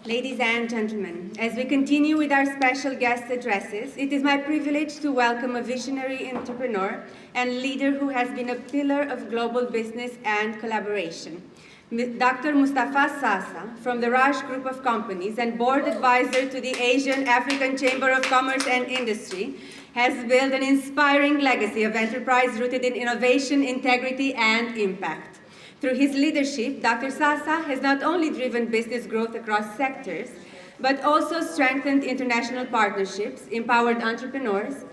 Ladies and gentlemen, as we continue with our special guest addresses, it is my privilege to welcome a visionary entrepreneur and leader who has been a pillar of global business and collaboration. Dr. Mustafa Sasa, from the Raj Group of Companies and board advisor to the Asian African Chamber of Commerce and Industry, has built an inspiring legacy of enterprise rooted in innovation, integrity, and impact. Through his leadership, Dr. Sasa has not only driven business growth across sectors, but also strengthened international partnerships, empowered entrepreneurs,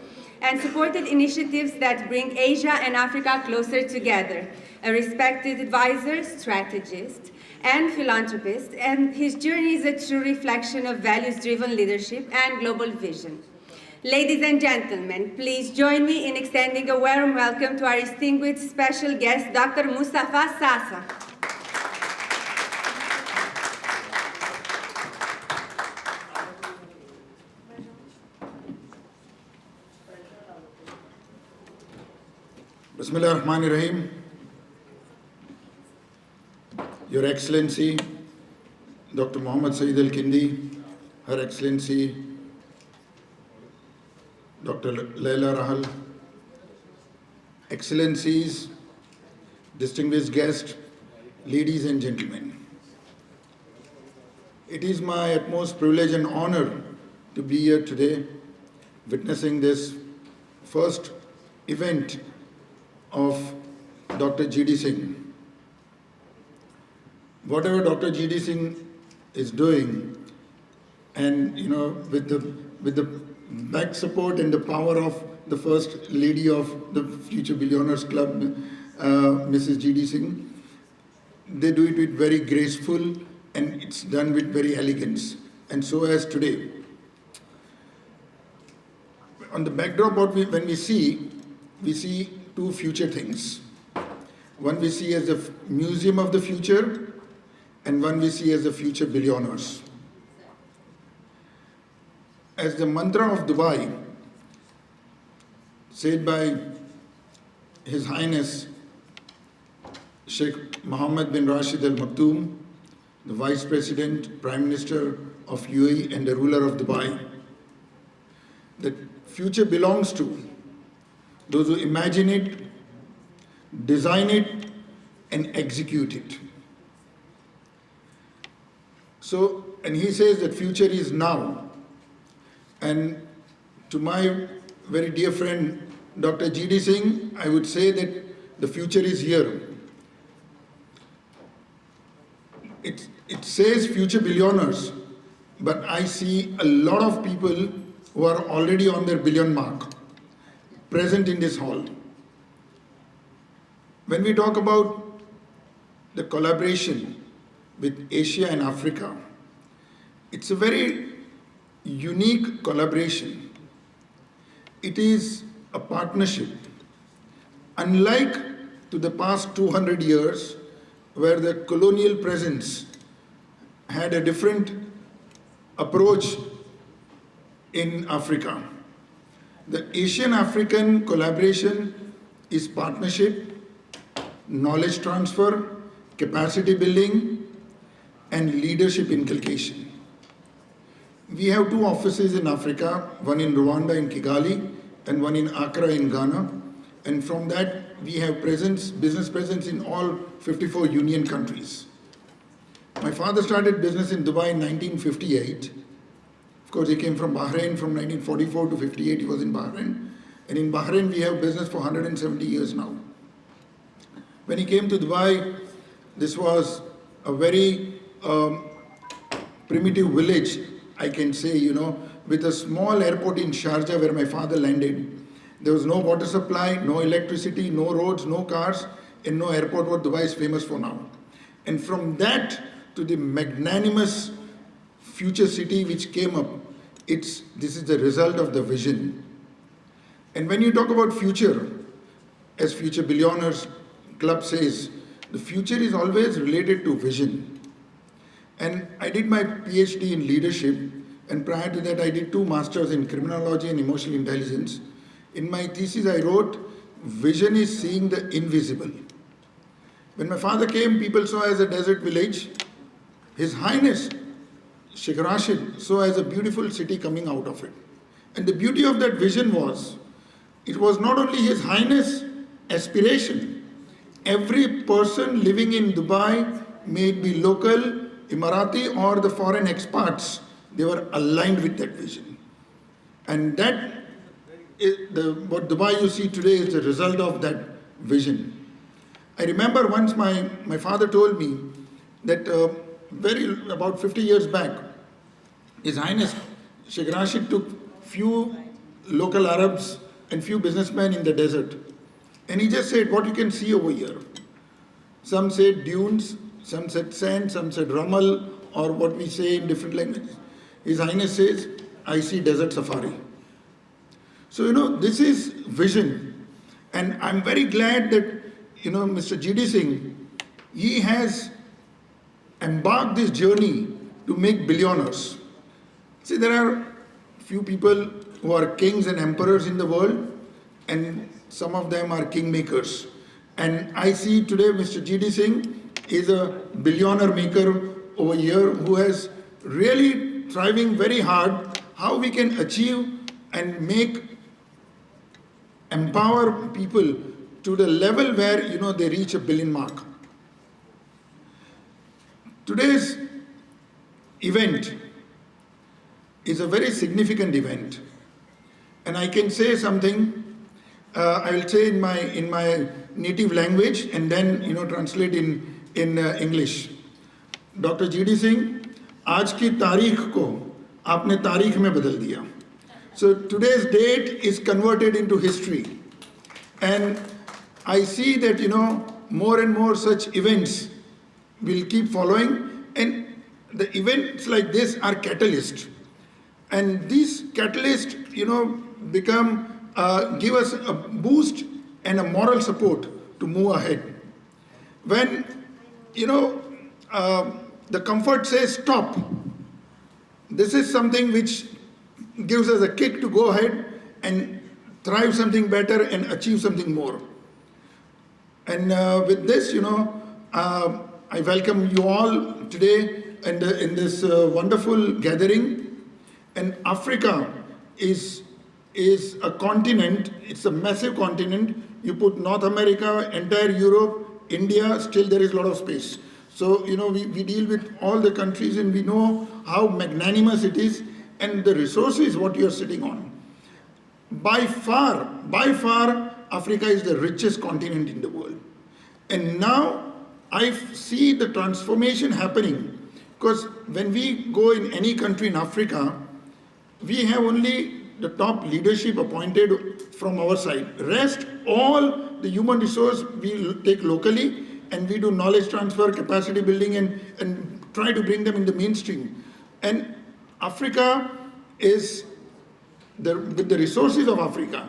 and supported initiatives that bring Asia and Africa closer together. A respected advisor, strategist, and philanthropist, and his journey is a true reflection of values-driven leadership and global vision. Ladies and gentlemen, please join me in extending a warm welcome to our distinguished special guest, Dr. Mustafa Sasa. Bismillah ar-Rahman ar-Rahim. Your Excellency, Dr. Muhammad Saeed Al-Kindi, Her Excellency, Dr. Laila Rahal, Excellencies, distinguished guests, ladies and gentlemen. It is my utmost privilege and honor to be here today, witnessing this first event of Dr. G.D. Singh. Whatever Dr. G.D. Singh is doing, and with the back support and the power of the First Lady of the Future Billionaires Club, Mrs. G.D. Singh, they do it with very graceful and it's done with very elegance. And so as today. On the backdrop, when we see two future things. One we see as the museum of the future, and one we see as the future billionaires. As the mantra of Dubai, said by His Highness Sheikh Mohammed bin Rashid Al Maktoum, the Vice President, Prime Minister of UAE and the ruler of Dubai, that future belongs to those who imagine it, design it, and execute it. So, and he says that future is now. And to my very dear friend, Dr. G.D. Singh, I would say that the future is here. It says future billionaires, but I see a lot of people who are already on their billion mark present in this hall. When we talk about the collaboration with Asia and Africa, it's a very unique collaboration. It is a partnership. Unlike to the past 200 years, where the colonial presence had a different approach in Africa, the Asian-African collaboration is partnership, knowledge transfer, capacity building, and leadership inculcation. We have two offices in Africa, one in Rwanda in Kigali, and one in Accra in Ghana. And from that, we have business presence in all 54 union countries. My father started business in Dubai in 1958. Of course, he came from Bahrain from 1944 to 58, he was in Bahrain. And in Bahrain, we have business for 170 years now. When he came to Dubai, this was a very primitive village, I can say, with a small airport in Sharjah where my father landed. There was no water supply, no electricity, no roads, no cars, and no airport, what Dubai is famous for now. And from that to the magnanimous future city which came up, this is the result of the vision. And when you talk about future, as Future Billionaires Club says, the future is always related to vision. And I did my PhD in leadership, and prior to that I did 2 masters in criminology and emotional intelligence. In my thesis I wrote, vision is seeing the invisible. When my father came, people saw as a desert village. His Highness Sheikh Rashid saw as a beautiful city coming out of it. And the beauty of that vision was, it was not only His Highness' aspiration. Every person living in Dubai, may it be local, Emirati or the foreign expats, they were aligned with that vision. And that, what Dubai you see today is the result of that vision. I remember once my father told me that about 50 years back, His Highness Sheikh Rashid took few local Arabs and few businessmen in the desert. And he just said, what you can see over here. Some said dunes, some said sand, some said ramal, or what we say in different languages. His Highness says, I see desert safari. So, this is vision. And I'm very glad that, Mr. GD Singh, he has embarked this journey to make billionaires. See, there are few people who are kings and emperors in the world, and some of them are kingmakers. And I see today Mr. GD Singh is a billionaire maker over here who has really striving very hard how we can achieve and empower people to the level where they reach a billion mark. Today's event is a very significant event, and I can say something. I will say in my native language and then translate in English. Dr. GD Singh, आज की तारीख को आपने तारीख में बदल दिया. So today's date is converted into history, and I see that more and more such events will keep following, and the events like this are catalysts. And these catalysts, give us a boost and a moral support to move ahead. When, the comfort says stop, this is something which gives us a kick to go ahead and thrive something better and achieve something more. And with this, I welcome you all today in this wonderful gathering. And Africa is a continent, it's a massive continent. You put North America, entire Europe, India, still there is a lot of space. So, we deal with all the countries and we know how magnanimous it is and the resources what you are sitting on. By far, Africa is the richest continent in the world. And now I see the transformation happening, because when we go in any country in Africa, we have only the top leadership appointed from our side. Rest, all the human resource we take locally, and we do knowledge transfer, capacity building, and try to bring them in the mainstream. And Africa is, with the resources of Africa,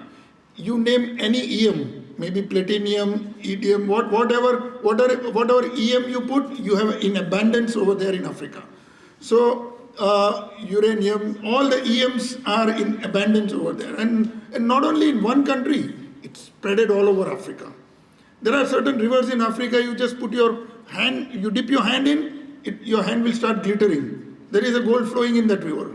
you name any EM, maybe platinum, EDM, whatever EM you put, you have in abundance over there in Africa. So uranium, all the EMs are in abundance over there. And not only in one country, it's spread all over Africa. There are certain rivers in Africa, you just put your hand, you dip your hand in, your hand will start glittering. There is a gold flowing in that river.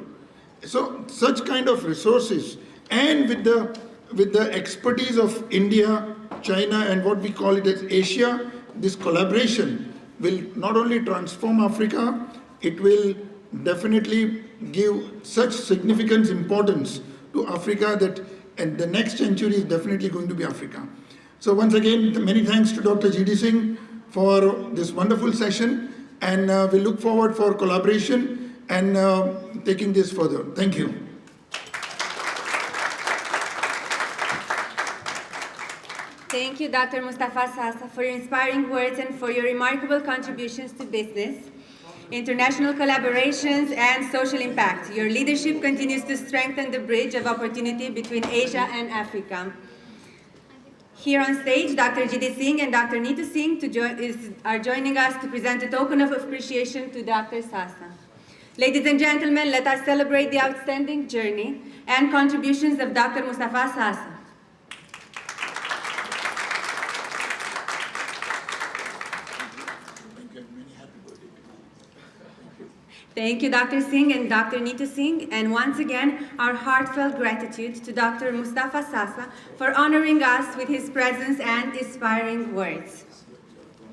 So such kind of resources, and with the expertise of India, China, and what we call it as Asia, this collaboration will not only transform Africa, it will definitely give such significant importance to Africa that and the next century is definitely going to be Africa. So once again, many thanks to Dr. GD Singh for this wonderful session, and we look forward for collaboration and taking this further. Thank you. Thank you, Dr. Mustafa Sasa, for your inspiring words and for your remarkable contributions to business, international collaborations, and social impact. Your leadership continues to strengthen the bridge of opportunity between Asia and Africa. Here on stage, Dr. GD Singh and Dr. Neetu Singh are joining us to present a token of appreciation to Dr. Sasa. Ladies and gentlemen, let us celebrate the outstanding journey and contributions of Dr. Mustafa Sasa. Thank you, Dr. Singh and Dr. Neeta Singh. And once again, our heartfelt gratitude to Dr. Mustafa Sasa for honoring us with his presence and inspiring words.